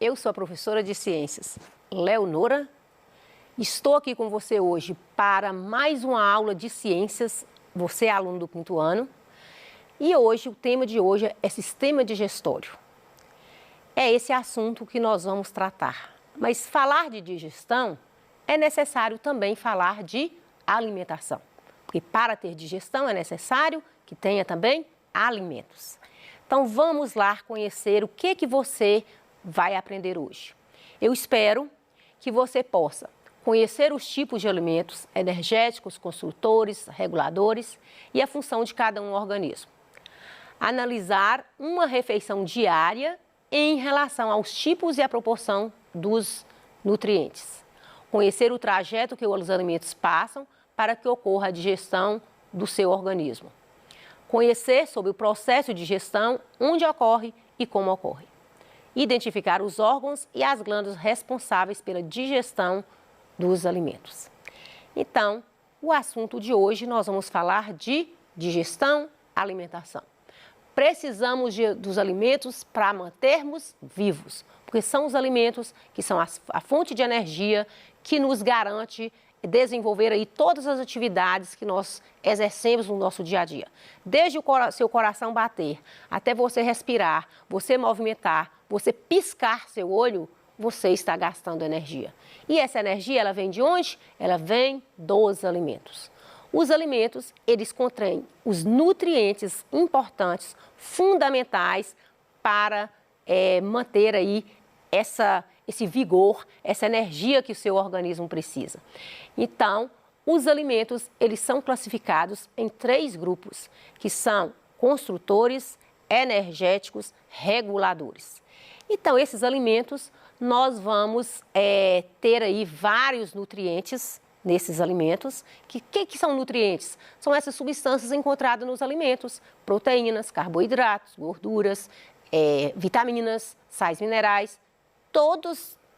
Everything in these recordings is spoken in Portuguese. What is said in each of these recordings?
eu sou a professora de ciências Leonora. Estou aqui com você hoje para mais uma aula de ciências. Você é aluno do 5º ano. E hoje, o tema de hoje é sistema digestório. É esse assunto que nós vamos tratar. Mas falar de digestão é necessário também falar de alimentação. Porque para ter digestão é necessário que tenha também alimentos. Então vamos lá conhecer o que você vai aprender hoje. Eu espero que você possa conhecer os tipos de alimentos energéticos, construtores, reguladores e a função de cada um organismo. Analisar uma refeição diária em relação aos tipos e a proporção dos nutrientes. Conhecer o trajeto que os alimentos passam para que ocorra a digestão do seu organismo. Conhecer sobre o processo de digestão, onde ocorre e como ocorre. Identificar os órgãos e as glândulas responsáveis pela digestão dos alimentos. Então, o assunto de hoje nós vamos falar de digestão, alimentação. Precisamos dos alimentos para mantermos vivos, porque são os alimentos que são a fonte de energia que nos garante desenvolver aí todas as atividades que nós exercemos no nosso dia a dia. Desde o seu coração bater, até você respirar, você movimentar, você piscar seu olho, você está gastando energia. E essa energia, ela vem de onde? Ela vem dos alimentos. Os alimentos, eles contêm os nutrientes importantes, fundamentais para manter aí esse vigor, essa energia que o seu organismo precisa. Então, os alimentos, eles são classificados em 3 grupos, que são construtores, energéticos, reguladores. Então, esses alimentos, nós vamos ter aí vários nutrientes nesses alimentos. Que são nutrientes? São essas substâncias encontradas nos alimentos, proteínas, carboidratos, gorduras, vitaminas, sais minerais,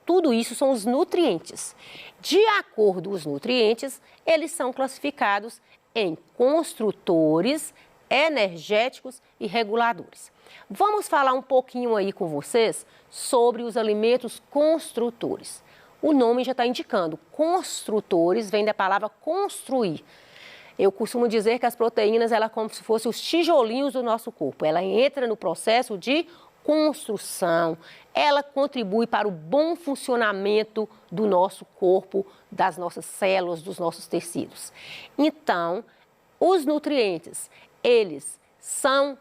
tudo isso são os nutrientes. De acordo com os nutrientes, eles são classificados em construtores, energéticos e reguladores. Vamos falar um pouquinho aí com vocês sobre os alimentos construtores. O nome já está indicando, construtores vem da palavra construir. Eu costumo dizer que as proteínas, ela é como se fossem os tijolinhos do nosso corpo. Ela entra no processo de construção, ela contribui para o bom funcionamento do nosso corpo, das nossas células, dos nossos tecidos. Então, os nutrientes, eles são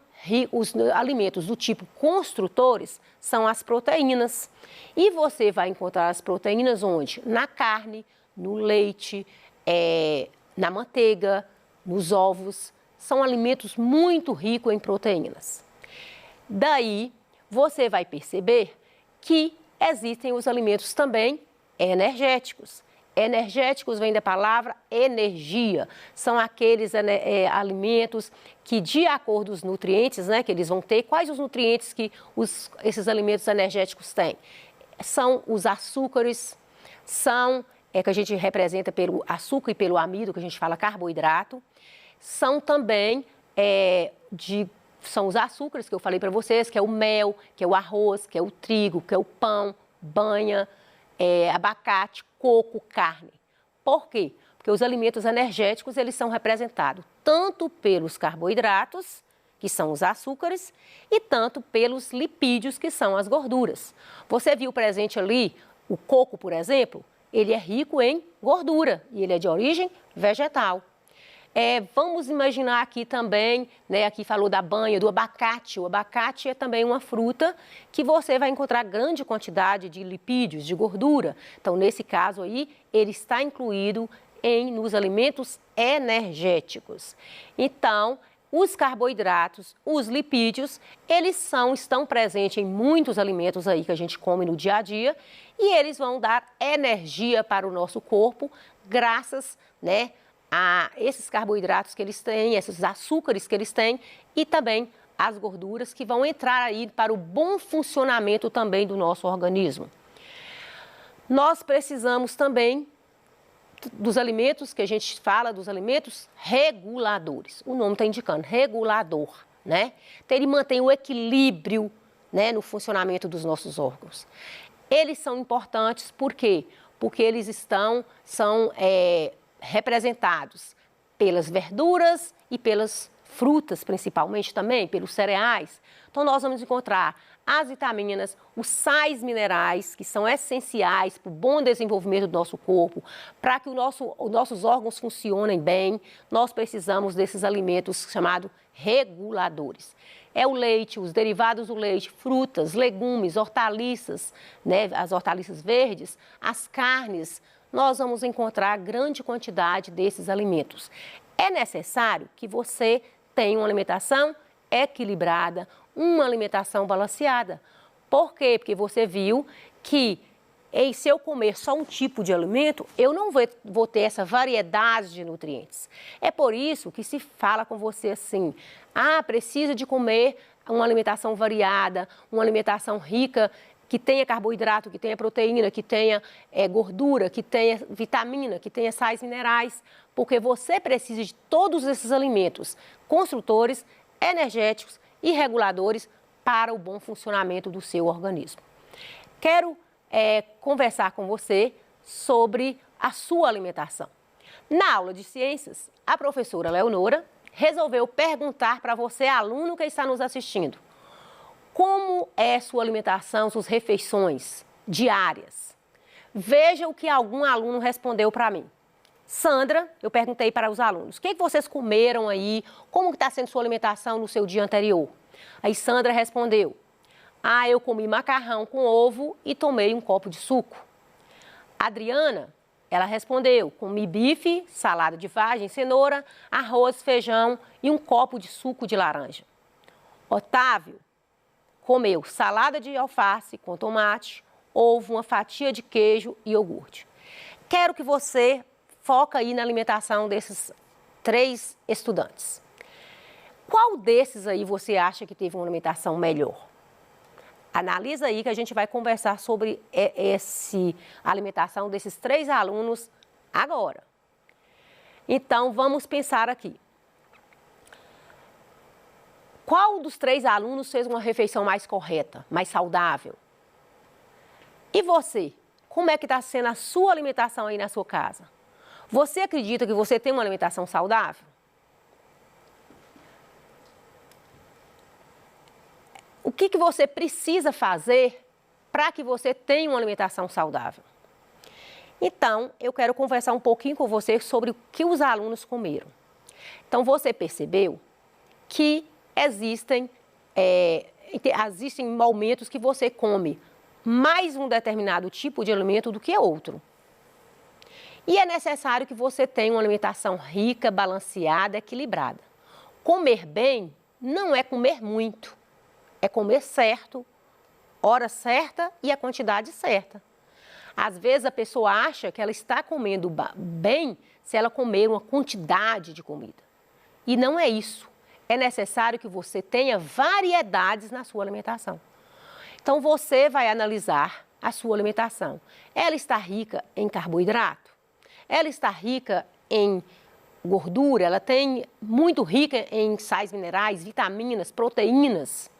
os alimentos do tipo construtores, são as proteínas. E você vai encontrar as proteínas onde? Na carne, no leite, na manteiga, nos ovos. São alimentos muito ricos em proteínas. Daí, você vai perceber que existem os alimentos também energéticos. Energéticos vem da palavra energia. São aqueles alimentos que, de acordo com os nutrientes, que eles vão ter, quais os nutrientes que esses alimentos energéticos têm? São os açúcares, que a gente representa pelo açúcar e pelo amido, que a gente fala carboidrato. São também são os açúcares que eu falei para vocês, que é o mel, que é o arroz, que é o trigo, que é o pão, banha, abacate, coco, carne. Por quê? Porque os alimentos energéticos, eles são representados tanto pelos carboidratos, que são os açúcares, e tanto pelos lipídios, que são as gorduras. Você viu presente ali o coco, por exemplo? Ele é rico em gordura e ele é de origem vegetal. Vamos imaginar aqui também, aqui falou da banha, do abacate. O abacate é também uma fruta que você vai encontrar grande quantidade de lipídios, de gordura. Então, nesse caso aí, ele está incluído nos alimentos energéticos. Então, os carboidratos, os lipídios, eles estão presentes em muitos alimentos aí que a gente come no dia a dia e eles vão dar energia para o nosso corpo graças, a esses carboidratos que eles têm, esses açúcares que eles têm e também as gorduras que vão entrar aí para o bom funcionamento também do nosso organismo. Nós precisamos também dos alimentos, que a gente fala dos alimentos reguladores. O nome está indicando, regulador, Então, ele mantém o equilíbrio, no funcionamento dos nossos órgãos. Eles são importantes por quê? Porque eles são representados pelas verduras e pelas frutas, principalmente também, pelos cereais. Então, nós vamos encontrar as vitaminas, os sais minerais, que são essenciais para o bom desenvolvimento do nosso corpo, para que os nossos órgãos funcionem bem, nós precisamos desses alimentos chamados reguladores. É o leite, os derivados do leite, frutas, legumes, hortaliças, né, as hortaliças verdes, as carnes, nós vamos encontrar grande quantidade desses alimentos. É necessário que você tenha uma alimentação equilibrada, uma alimentação balanceada. Por quê? Porque você viu que se eu comer só um tipo de alimento, eu não vou ter essa variedade de nutrientes. É por isso que se fala com você assim, precisa de comer uma alimentação variada, uma alimentação rica, que tenha carboidrato, que tenha proteína, que tenha gordura, que tenha vitamina, que tenha sais minerais, porque você precisa de todos esses alimentos construtores, energéticos e reguladores para o bom funcionamento do seu organismo. Quero conversar com você sobre a sua alimentação. Na aula de ciências, a professora Leonora resolveu perguntar para você, aluno que está nos assistindo, como é sua alimentação, suas refeições diárias? Veja o que algum aluno respondeu para mim. Sandra, eu perguntei para os alunos, o que vocês comeram aí? Como está sendo sua alimentação no seu dia anterior? Aí Sandra respondeu, eu comi macarrão com ovo e tomei um copo de suco. Adriana, ela respondeu, comi bife, salada de vagem, cenoura, arroz, feijão e um copo de suco de laranja. Otávio comeu salada de alface com tomate, ovo, uma fatia de queijo e iogurte. Quero que você foque aí na alimentação desses 3 estudantes. Qual desses aí você acha que teve uma alimentação melhor? Analisa aí que a gente vai conversar sobre a alimentação desses 3 alunos agora. Então, vamos pensar aqui. Qual dos 3 alunos fez uma refeição mais correta, mais saudável? E você? Como é que está sendo a sua alimentação aí na sua casa? Você acredita que você tem uma alimentação saudável? O que você precisa fazer para que você tenha uma alimentação saudável? Então, eu quero conversar um pouquinho com você sobre o que os alunos comeram. Então, você percebeu que existem momentos que você come mais um determinado tipo de alimento do que outro. E é necessário que você tenha uma alimentação rica, balanceada, equilibrada. Comer bem não é comer muito, é comer certo, hora certa e a quantidade certa. Às vezes a pessoa acha que ela está comendo bem se ela comer uma quantidade de comida. E não é isso. É necessário que você tenha variedades na sua alimentação. Então você vai analisar a sua alimentação. Ela está rica em carboidrato? Ela está rica em gordura? Ela tem muito rica em sais minerais, vitaminas, proteínas?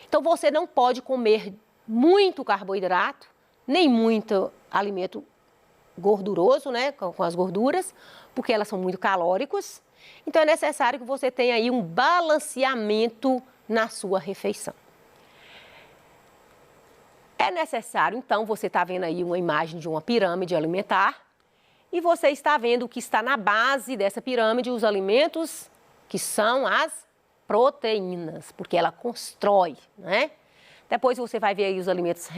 Então você não pode comer muito carboidrato, nem muito alimento gorduroso, né, com as gorduras, porque elas são muito calóricos. Então é necessário que você tenha aí um balanceamento na sua refeição. É necessário, então, você está vendo aí uma imagem de uma pirâmide alimentar e você está vendo o que está na base dessa pirâmide, os alimentos que são as proteínas, porque ela constrói, né? Depois você vai ver aí os alimentos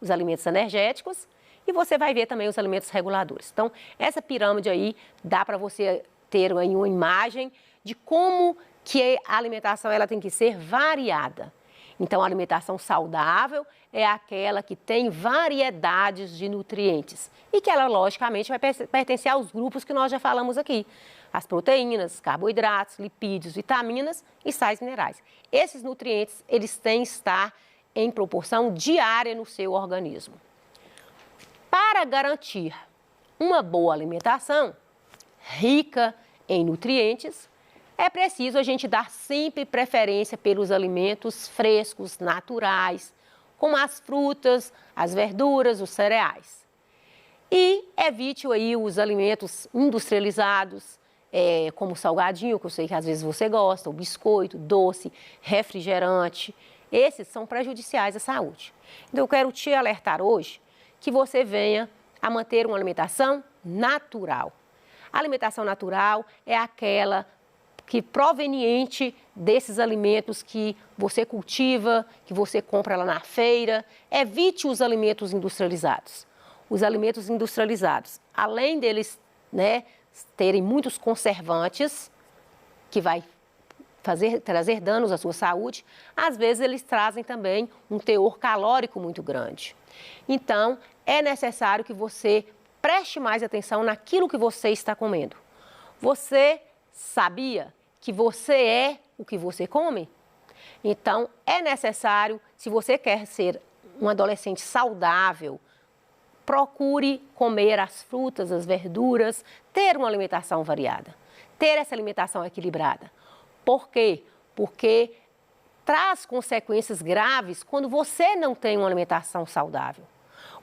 os alimentos energéticos e você vai ver também os alimentos reguladores. Então, essa pirâmide aí dá para você ter aí uma imagem de como que a alimentação ela tem que ser variada. Então, a alimentação saudável é aquela que tem variedades de nutrientes e que ela, logicamente, vai pertencer aos grupos que nós já falamos aqui. As proteínas, carboidratos, lipídios, vitaminas e sais minerais. Esses nutrientes, eles têm que estar em proporção diária no seu organismo. Para garantir uma boa alimentação rica em nutrientes, é preciso a gente dar sempre preferência pelos alimentos frescos, naturais, como as frutas, as verduras, os cereais. E evite aí os alimentos industrializados, como o salgadinho, que eu sei que às vezes você gosta, o biscoito, doce, refrigerante. Esses são prejudiciais à saúde. Então, eu quero te alertar hoje que você venha a manter uma alimentação natural. A alimentação natural é aquela que proveniente desses alimentos que você cultiva, que você compra lá na feira. Evite os alimentos industrializados. Os alimentos industrializados, além deles, terem muitos conservantes, que vai trazer danos à sua saúde, às vezes eles trazem também um teor calórico muito grande. Então, é necessário que você preste mais atenção naquilo que você está comendo. Você sabia que você é o que você come? Então, é necessário, se você quer ser um adolescente saudável, procure comer as frutas, as verduras, ter uma alimentação variada, ter essa alimentação equilibrada. Por quê? Porque traz consequências graves quando você não tem uma alimentação saudável.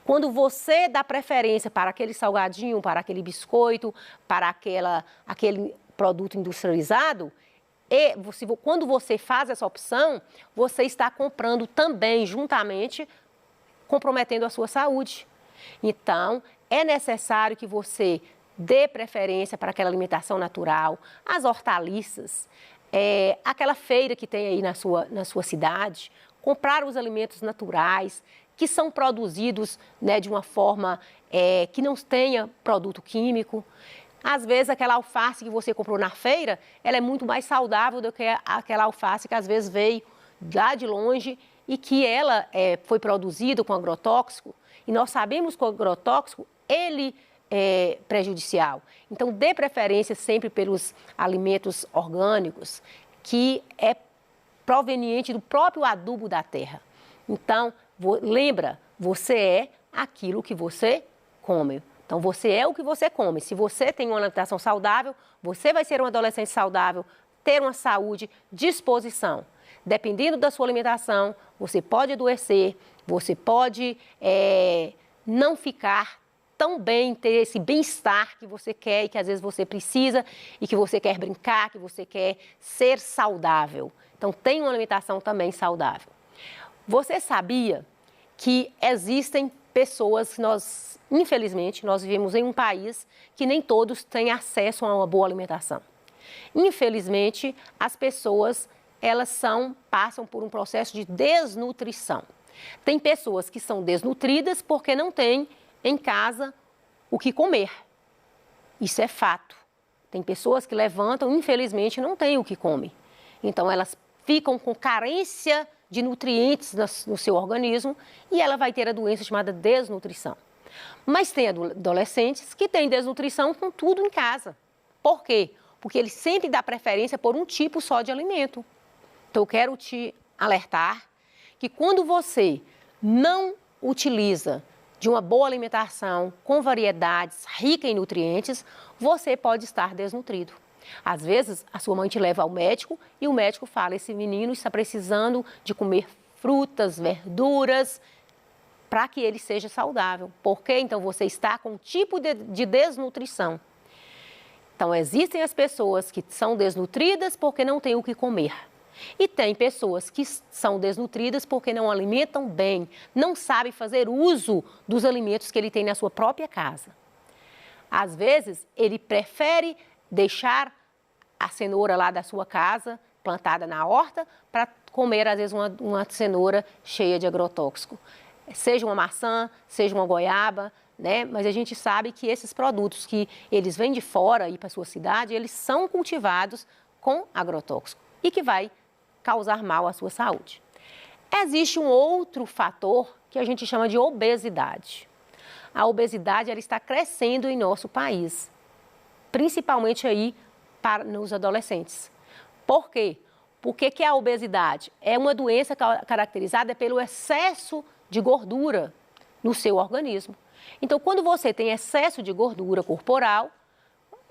Quando você dá preferência para aquele salgadinho, para aquele biscoito, para aquele produto industrializado, quando você faz essa opção, você está comprando também, juntamente, comprometendo a sua saúde. Então, é necessário que você dê preferência para aquela alimentação natural, as hortaliças, aquela feira que tem aí na sua cidade, comprar os alimentos naturais, que são produzidos de uma forma que não tenha produto químico. Às vezes, aquela alface que você comprou na feira, ela é muito mais saudável do que aquela alface que às vezes veio lá de longe e que ela foi produzida com agrotóxico. E nós sabemos que o agrotóxico, ele é prejudicial. Então, dê preferência sempre pelos alimentos orgânicos, que é proveniente do próprio adubo da terra. Então, lembra, você é aquilo que você come. Então, você é o que você come. Se você tem uma alimentação saudável, você vai ser um adolescente saudável, ter uma saúde, disposição. Dependendo da sua alimentação, você pode adoecer, você pode não ficar tão bem, ter esse bem-estar que você quer e que às vezes você precisa e que você quer brincar, que você quer ser saudável. Então, tenha uma alimentação também saudável. Você sabia que existem pessoas, infelizmente, nós vivemos em um país que nem todos têm acesso a uma boa alimentação. Infelizmente, as pessoas, passam por um processo de desnutrição. Tem pessoas que são desnutridas porque não têm em casa o que comer. Isso é fato. Tem pessoas que levantam, infelizmente, não têm o que comer. Então, elas ficam com carência de nutrientes no seu organismo e ela vai ter a doença chamada desnutrição. Mas tem adolescentes que têm desnutrição com tudo em casa. Por quê? Porque ele sempre dá preferência por um tipo só de alimento. Então, eu quero te alertar que quando você não utiliza de uma boa alimentação, com variedades, rica em nutrientes, você pode estar desnutrido. Às vezes, a sua mãe te leva ao médico e o médico fala, esse menino está precisando de comer frutas, verduras, para que ele seja saudável. Por quê? Então, você está com um tipo de desnutrição. Então, existem as pessoas que são desnutridas porque não têm o que comer. E tem pessoas que são desnutridas porque não alimentam bem, não sabem fazer uso dos alimentos que ele tem na sua própria casa. Às vezes, ele prefere deixar a cenoura lá da sua casa, plantada na horta, para comer, às vezes, uma cenoura cheia de agrotóxico. Seja uma maçã, seja uma goiaba, Mas a gente sabe que esses produtos que eles vêm de fora e para a sua cidade, eles são cultivados com agrotóxico e que vai causar mal à sua saúde. Existe um outro fator que a gente chama de obesidade. A obesidade ela está crescendo em nosso país, principalmente aí nos adolescentes. Por quê? Porque que a obesidade é uma doença caracterizada pelo excesso de gordura no seu organismo. Então, quando você tem excesso de gordura corporal,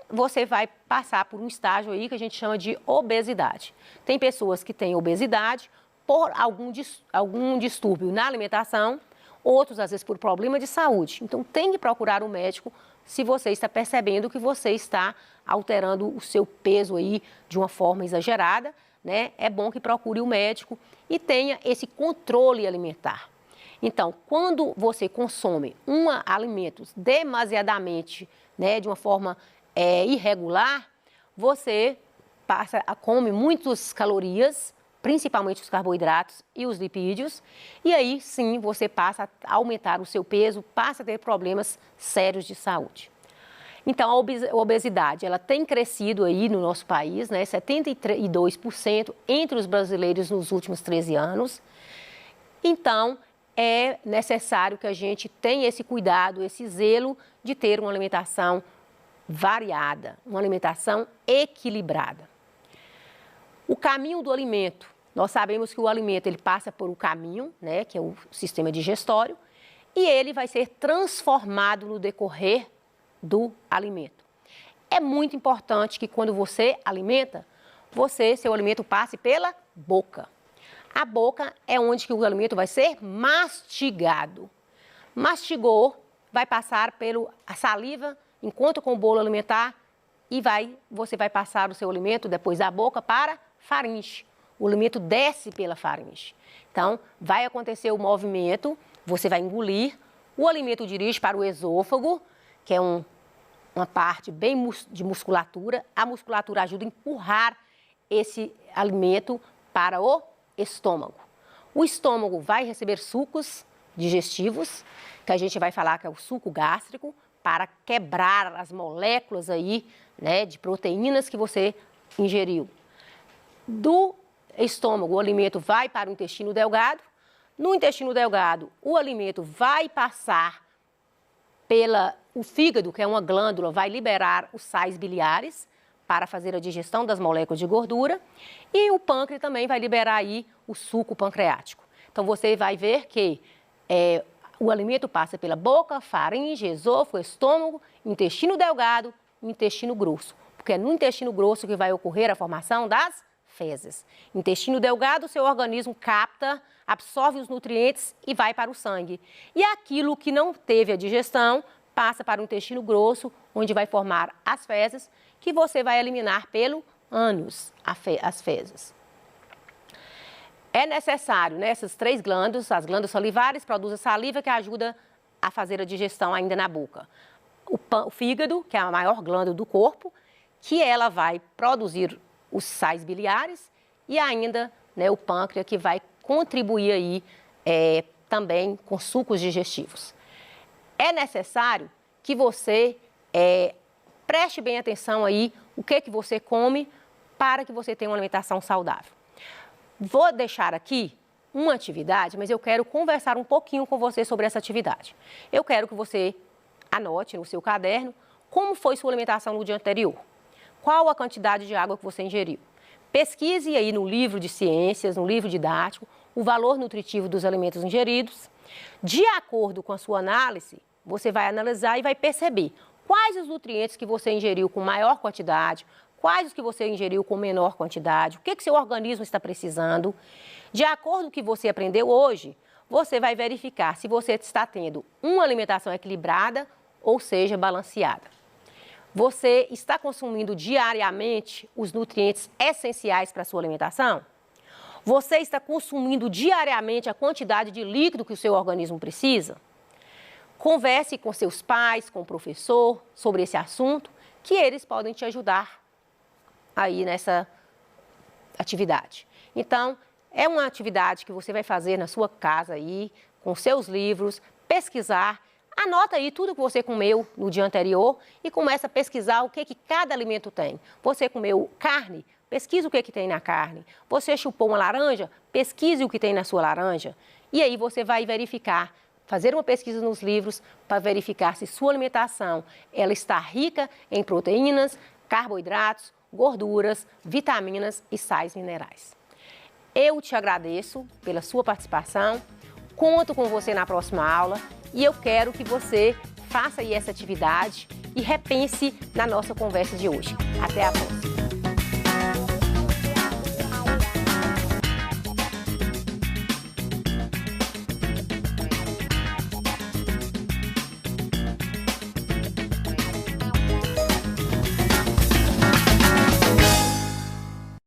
você vai passar por um estágio aí que a gente chama de obesidade. Tem pessoas que têm obesidade por algum distúrbio na alimentação, outros às vezes por problema de saúde. Então tem que procurar um médico se você está percebendo que você está alterando o seu peso aí de uma forma exagerada, né? É bom que procure o médico e tenha esse controle alimentar. Então, quando você consome alimentos demasiadamente, né, de uma forma irregular, você come muitas calorias, principalmente os carboidratos e os lipídios, e aí sim você passa a aumentar o seu peso, passa a ter problemas sérios de saúde. Então, a obesidade, ela tem crescido aí no nosso país, né, 72% entre os brasileiros nos últimos 13 anos. Então, é necessário que a gente tenha esse cuidado, esse zelo de ter uma alimentação variada, uma alimentação equilibrada. O caminho do alimento, nós sabemos que o alimento ele passa por um caminho, né, que é o sistema digestório, e ele vai ser transformado no decorrer do alimento. É muito importante que quando você alimenta, seu alimento passe pela boca. A boca é onde que o alimento vai ser mastigado. Mastigou, vai passar a saliva, enquanto com o bolo alimentar, e você vai passar o seu alimento depois da boca para faringe. O alimento desce pela faringe. Então, vai acontecer o movimento, você vai engolir, o alimento dirige para o esôfago, que é uma parte bem de musculatura. A musculatura ajuda a empurrar esse alimento para o estômago. O estômago vai receber sucos digestivos, que a gente vai falar que é o suco gástrico, para quebrar as moléculas aí, né, de proteínas que você ingeriu. Do estômago, o alimento vai para o intestino delgado. No intestino delgado, o alimento vai passar o fígado, que é uma glândula, vai liberar os sais biliares para fazer a digestão das moléculas de gordura. E o pâncreas também vai liberar aí o suco pancreático. Então, você vai ver que o alimento passa pela boca, faringe, esôfago, estômago, intestino delgado e intestino grosso. Porque é no intestino grosso que vai ocorrer a formação das fezes. Intestino delgado, seu organismo capta, absorve os nutrientes e vai para o sangue. E aquilo que não teve a digestão passa para o intestino grosso, onde vai formar as fezes, que você vai eliminar pelo ânus, as fezes. É necessário, né, essas 3 glândulas, as glândulas salivares produzem saliva que ajuda a fazer a digestão ainda na boca. O fígado, que é a maior glândula do corpo, que ela vai produzir os sais biliares, e ainda, né, o pâncreas, que vai contribuir aí também com sucos digestivos. É necessário que você preste bem atenção aí o que você come para que você tenha uma alimentação saudável. Vou deixar aqui uma atividade, mas eu quero conversar um pouquinho com você sobre essa atividade. Eu quero que você anote no seu caderno como foi sua alimentação no dia anterior. Qual a quantidade de água que você ingeriu? Pesquise aí no livro de ciências, no livro didático, o valor nutritivo dos alimentos ingeridos. De acordo com a sua análise, você vai analisar e vai perceber quais os nutrientes que você ingeriu com maior quantidade, quais os que você ingeriu com menor quantidade, o que seu organismo está precisando. De acordo com o que você aprendeu hoje, você vai verificar se você está tendo uma alimentação equilibrada, ou seja, balanceada. Você está consumindo diariamente os nutrientes essenciais para a sua alimentação? Você está consumindo diariamente a quantidade de líquido que o seu organismo precisa? Converse com seus pais, com o professor sobre esse assunto, que eles podem te ajudar aí nessa atividade. Então, é uma atividade que você vai fazer na sua casa aí, com seus livros, pesquisar. Anota aí tudo que você comeu no dia anterior e começa a pesquisar o que cada alimento tem. Você comeu carne? Pesquise o que tem na carne. Você chupou uma laranja? Pesquise o que tem na sua laranja. E aí você vai verificar, fazer uma pesquisa nos livros para verificar se sua alimentação ela está rica em proteínas, carboidratos, gorduras, vitaminas e sais minerais. Eu te agradeço pela sua participação, conto com você na próxima aula e eu quero que você faça aí essa atividade e repense na nossa conversa de hoje. Até a próxima!